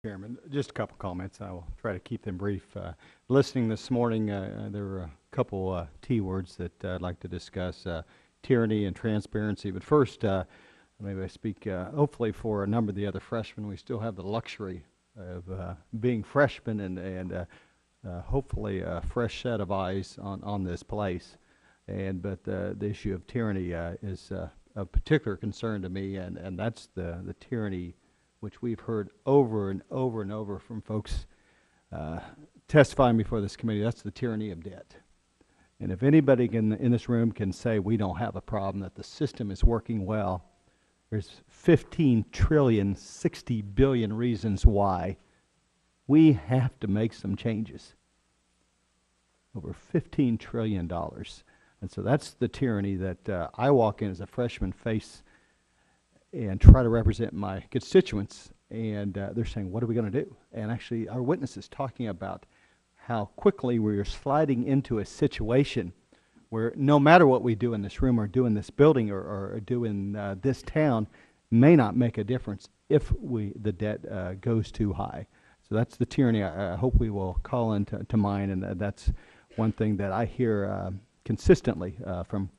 Chairman, just a couple comments. I will try to keep them brief. Listening this morning, there were a couple T words that I'd like to discuss, tyranny and transparency. But first, maybe I speak hopefully for a number of the other freshmen. We still have the luxury of being freshmen and hopefully a fresh set of eyes on this place. But the issue of tyranny is of particular concern to me, and that's the tyranny which we've heard over and over and over from folks testifying before this committee. That's the tyranny of debt. And if anybody in this room can say we don't have a problem, that the system is working well, there's 15 trillion, 60 billion reasons why we have to make some changes. Over $15 trillion. And so that's the tyranny that I walk in as a freshman face and try to represent my constituents, and they're saying, what are we going to do? And actually, our witness is talking about how quickly we are sliding into a situation where no matter what we do in this room or do in this building or do in this town may not make a difference if the debt goes too high. So that's the tyranny I hope we will call into mind, and that's one thing that I hear consistently from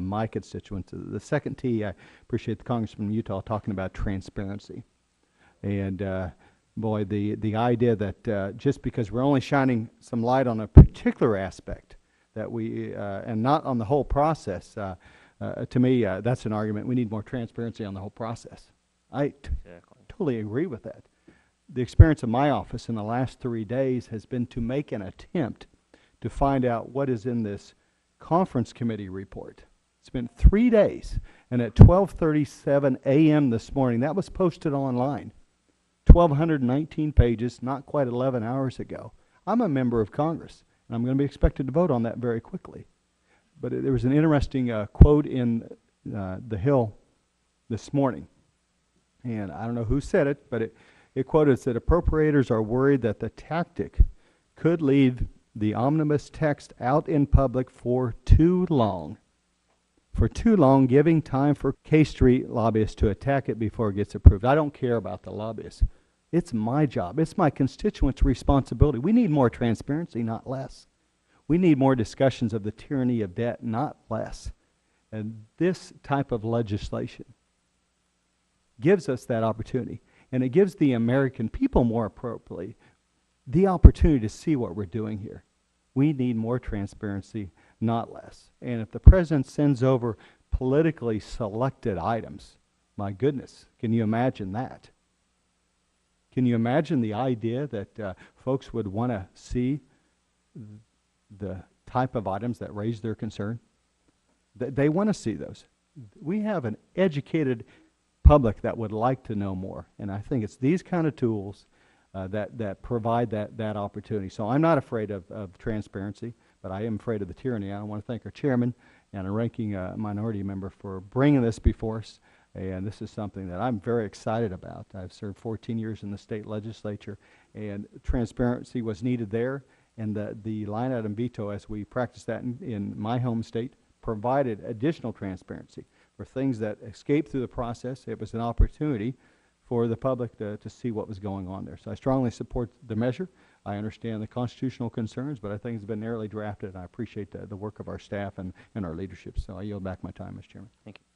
my constituents. The second T, I appreciate the Congressman from Utah talking about transparency. And boy, the idea that just because we're only shining some light on a particular aspect, that we, and not on the whole process, to me, that's an argument. We need more transparency on the whole process. I totally agree with that. The experience of my office in the last 3 days has been to make an attempt to find out what is in this conference committee report. It's been 3 days, and at 12:37 a.m. this morning, that was posted online. 1,219 pages, not quite 11 hours ago. I'm a member of Congress, and I'm going to be expected to vote on that very quickly. But there was an interesting quote in the Hill this morning, and I don't know who said it, but it quoted that appropriators are worried that the tactic could leave the omnibus text out in public for too long. For too long, giving time for K Street lobbyists to attack it before it gets approved. I don't care about the lobbyists. It's my job. It's my constituents' responsibility. We need more transparency, not less. We need more discussions of the tyranny of debt, not less. And this type of legislation gives us that opportunity. And it gives the American people, more appropriately, the opportunity to see what we're doing here. We need more transparency, not less. And if the president sends over politically selected items, my goodness, can you imagine that? Can you imagine the idea that folks would want to see the type of items that raise their concern? They want to see those. We have an educated public that would like to know more. And I think it's these kind of tools that provide that opportunity. So I'm not afraid of transparency, but I am afraid of the tyranny. I want to thank our chairman and our ranking minority member for bringing this before us. And this is something that I'm very excited about. I've served 14 years in the state legislature, and transparency was needed there. And the line item veto, as we practiced that in my home state, provided additional transparency for things that escaped through the process. It was an opportunity for the public to see what was going on there. So I strongly support the measure. I understand the constitutional concerns, but I think it's been narrowly drafted, and I appreciate the work of our staff and our leadership. So I yield back my time, Mr. Chairman. Thank you.